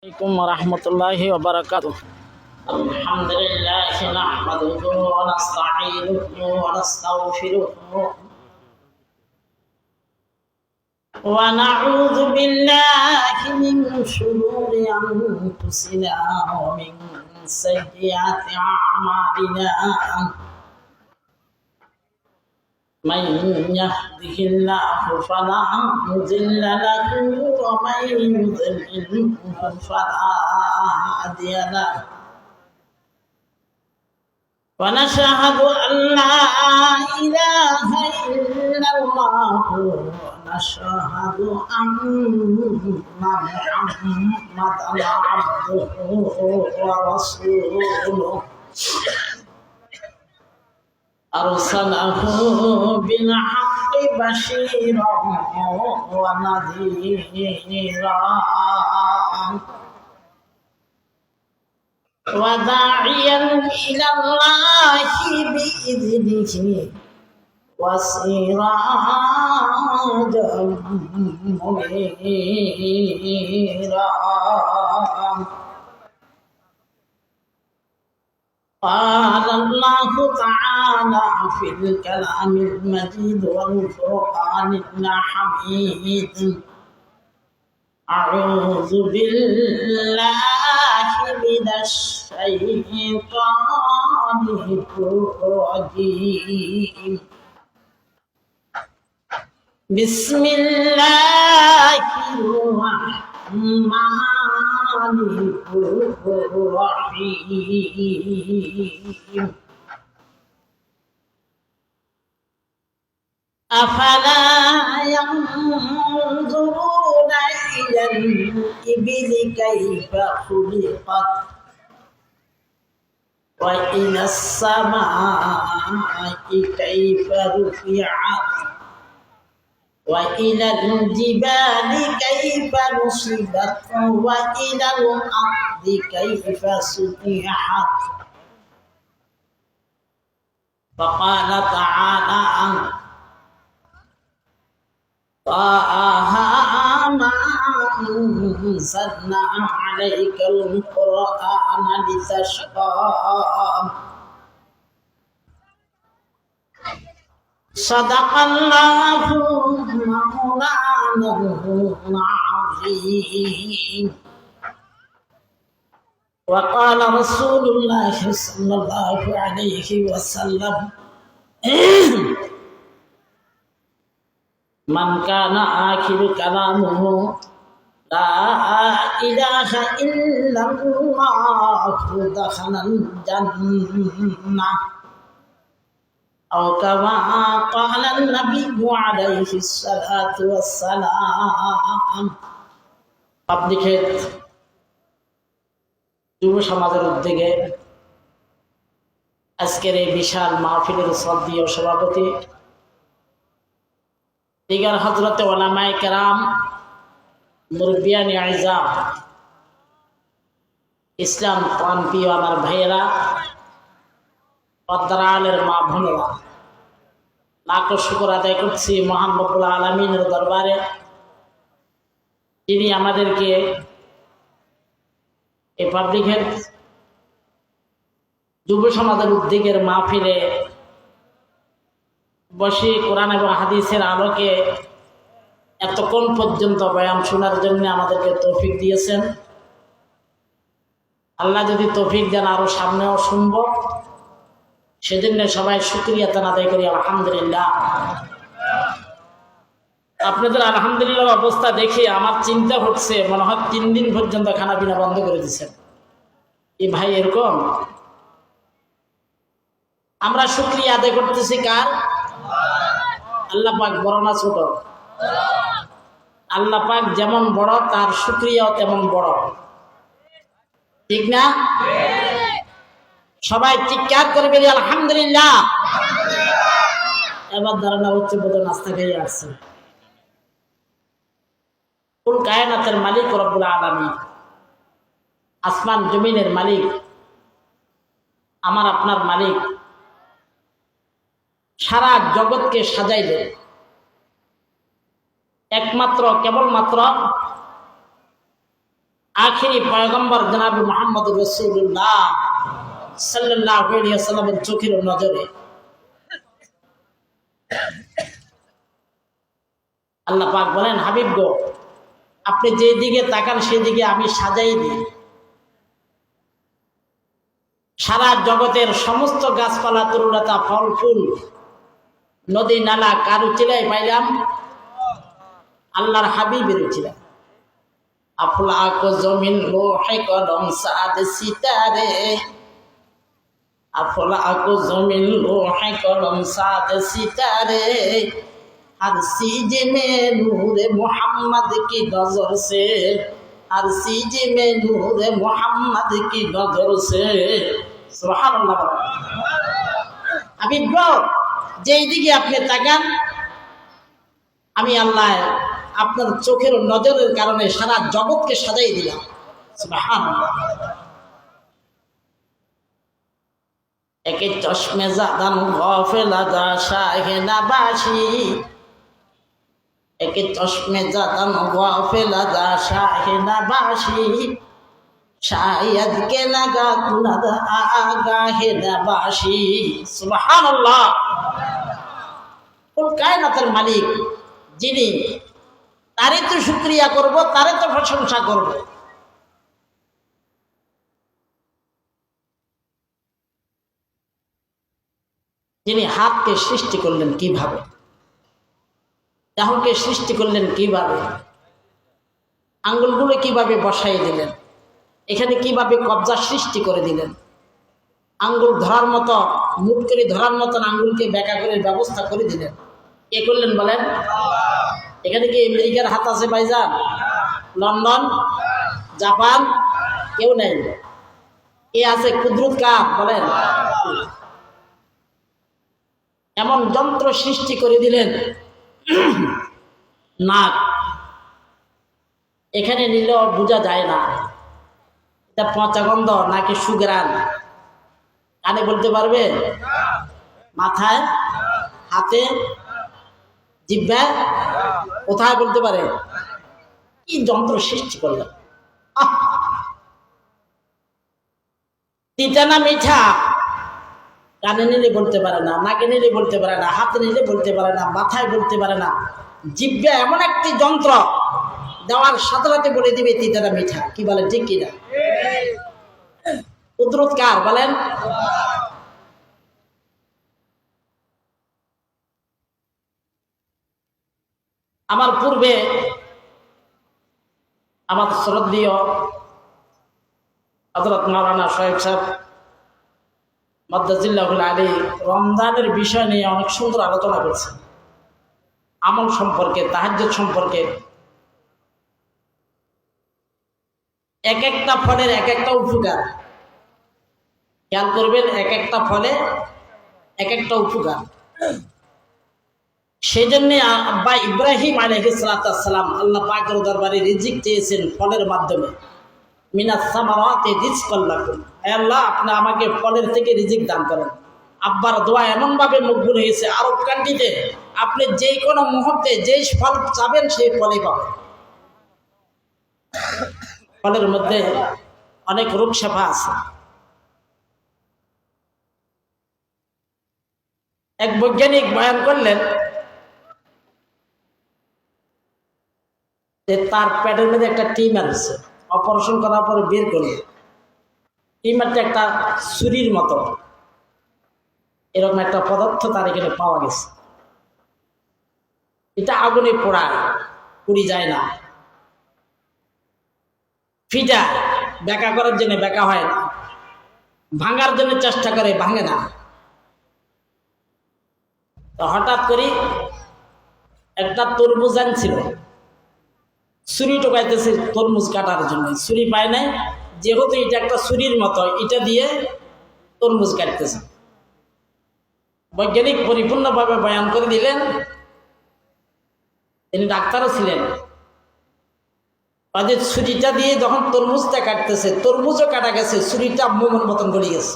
عليكم ورحمة الله وبركاته. الحمد لله نحمده ونستعينه ونستغفره ونعوذ بالله من شرور أنفسنا ومن سيئات أعمالنا. من يهده الله فلا مضل له ومن يضلل فلا هادي له ونشهد أن لا إله إلا الله ونشهد أن محمدا عبده ورسوله أرسله بالحق بشيرا ونذيرا وداعيا إلى الله بإذنه وسراجا منيرا. قال الله تعالى في الكلام المجيد والفرقان الحميد: أعوذ بالله من الشيطان الرجيم. بسم الله الرحمن الرحيم. أفلا ينظرون إلى الإبل كيف خلقت وإلى السماء كيف رفعت وإلى الجبال كيف نصبت وإلى الأرض كيف سطحت. فقال تعالى: طه ما أنزلنا عليك القرآن لتشقى. صدق الله مولانا العظيم. وقال رسول الله صلى الله عليه وسلم: من كان آخر كلامه لا إله إلا الله دخل الجنة، أو كما قال النبي عليه الصلاة والسلام. পাবলিকের যুব সমাজের উদ্যোগে আজকের এই বিশাল মাহফিলের শ্রদ্ধেয় সভাপতি দিগার হযরতে উলামায়ে কেরাম, মুরব্বিয়ানে আইজাম, ইসলাম প্রাণপ্রিয় আমার ভাইয়েরা, পর্দার আড়ালের মা বোনেরা, লাখো শুকর আদায় করছি মহান রব্বুল আলামিনের দরবারে, যিনি আমাদেরকে এই পাবলিক হেলথ যুব সমাজের উদ্যোগের মাহফিলে বসে কোরআন এবং হাদিসের আলোকে এতক্ষণ পর্যন্ত বয়ান শোনার জন্য আমাদেরকে তৌফিক দিয়েছেন। আল্লাহ যদি তৌফিক দেন আরো সামনেও শুনব, সেজন্য সবাই শুকরিয়া আদায় করি আলহামদুলিল্লাহ। আপনাদের আলহামদুলিল্লাহ অবস্থা দেখে আমার চিন্তা হচ্ছে, মনে হয় 3 দিন পর্যন্ত খানা পিনা বন্ধ করে দিচ্ছেন। এই ভাই এরকম আমরা শুকরিয়া আদায় করতেছি কার? আল্লাহ পাক বড় না ছোট? আল্লাহ পাক যেমন বড় তার শুকরিয়াও তেমন বড়, ঠিক না? সবাই চিৎকার করে বলি আলহামদুলিল্লাহ। এবার ধারণা হচ্ছে বোধহয় নাস্তা খেয়ে আসছে। কুল কায়নাতের মালিক রব্বুল আলামিন, আসমান জমিনের মালিক, আমার আপনার মালিক, সারা জগৎকে সাজাইলেন একমাত্র কেবলমাত্র আখিরি পয়গম্বর জনাব মুহাম্মদ রাসূলুল্লাহ সাল্লাল্লাহু আলাইহি ওয়াসাল্লামের চোখের নজরে আল্লাহ পাক বলেন, হাবিব গো, আপনি যেদিকে তাকান সেদিকে আমি সাজাই দিই। সারা জগতের সমস্ত গাছপালা, তরুলতা, ফল ফুল, নদী নালা কারু চিলাই পাইলাম? আল্লাহর হাবিবের উচিলা। আফলাক জমিন লোহে কলম সাদ সিতারে, আফলাক জমিন লোহে কলম সাদ সিতারে, हर चीज में नूर मोहम्मद की नजर से, हर चीज में नूर मोहम्मद की नजर से। सुबहानाल्लाह। হাবিব গো, যেই দিকে আপনি তাকান আমি আল্লাহ আপনার চোখের নজরের কারণে সারা জগৎকে সাজাই দিলাম। সুবহানাল্লাহ। একে চশমে জাদান গফেল আজা শাহে নাবাসি, একে চশমে জাদান গফেল আজা শাহে নাবাসি, শায়দ কে লাগা কুনাদ আগাহে নাবাসি। সুবহানাল্লাহ। কোন কায়নাতের মালিক যিনি, তারই তো শুকরিয়া করব, তারই তো প্রশংসা করব। যিনি হাতকে সৃষ্টি করলেন কিভাবে, দেহকে সৃষ্টি করলেন কিভাবে, আঙ্গুলগুলো কিভাবে বসাই দিলেন, এখানে কিভাবে কবজা সৃষ্টি করে দিলেন, আঙ্গুল ধরার মতো, মুঠ করে ধরার মতন আঙ্গুলকে ব্যাকা করে ব্যবস্থা করে দিলেন, কে করলেন বলেন? এখানে কি আমেরিকার হাত আছে ভাইজান? লন্ডন, জাপান কেউ নেই। কে আছে? কুদরত কার বলেন? এমন যন্ত্র সৃষ্টি করে দিলেন। নাক এখানে নিলেও বোঝা যায় না এটা পচা গন্ধ নাকি সুগ্রান। কানে বলতে পারবে? মাথায়, হাতে, জিহ্বায়, কোথায় বলতে পারে? কি যন্ত্র সৃষ্টি করলেন! তিতা না মিঠা কানে নিলে বলতে পারে না, নাকে নিলে বলতে পারে না, হাতে নিলে বলতে পারে না, মাথায় বলতে পারে না। জিহ্বা এমন একটি যন্ত্র, দেওয়ার সাথে সাথে বলে দিবে তিতাটা মিঠা। কি বলে? ঠিক কিনা? কুদরত কার বলেন? আমার পূর্বে আমার শ্রদ্ধেয় হযরত মাওলানা সাহেব সাহেব মাদ্দাজিল্লাহুল আলী রমজানের বিষয় নিয়ে অনেক সুন্দর আলোচনা করছেন, আমল সম্পর্কে, তাহাজ্জুদ সম্পর্কে। এক একটা ফলের এক একটা উপকার, খেয়াল করবেন, এক একটা ফলে এক একটা উপকার। সেই জন্যে আব্বা ইব্রাহিম আলাইহিস সালাম আল্লাহ পাকের দরবারে রিজিক চেয়েছেন ফলের মাধ্যমে। মিনাস সামারাতি রিজকাল লাকুম, হে আল্লাহ আপনি আমাকে ফলের থেকে রিজিক দান করেন। আব্বার দোয়া এমন ভাবে মকবুল হয়েছে, আরব কান্ট্রিতে আপনি যে কোনো মুহূর্তে যেই ফল চাবেন সেই ফলই পাবেন। ফলের মধ্যে অনেক রোগ শেফা আছে। এক বৈজ্ঞানিক বয়ান করলেন যে তার পেটের মধ্যে একটা টিউমার আছে, অপারেশন করার পরে বের করলে টিউমারটা একটা ছুরির মতো, এরকম একটা পদার্থ তার এখানে পাওয়া গেছে। এটা আগুনে পোড়ায়, পুড়ি যায় না। ফিটা ব্যাকা করার জন্য ব্যাকা হয় না, ভাঙার জন্য চেষ্টা করে, ভাঙে না। তো হঠাৎ করে একটা তরমুজ আনছিল, ছুরি টোকাইতেছে তরমুজ কাটার জন্য, ছুরি পায় নাই, যেহেতু এটা একটা ছুরির মতো, এটা দিয়ে তরমুজ কাটতেছে। বৈজ্ঞানিক পরিপূর্ণভাবে বয়ান করে দিলেন, তিনি ডাক্তারও ছিলেন। তাদের ছুরিটা দিয়ে যখন তরমুজটা কাটতেছে, তরমুজও কাটা গেছে, ছুরিটা মোমন মতন গড়ে গেছে।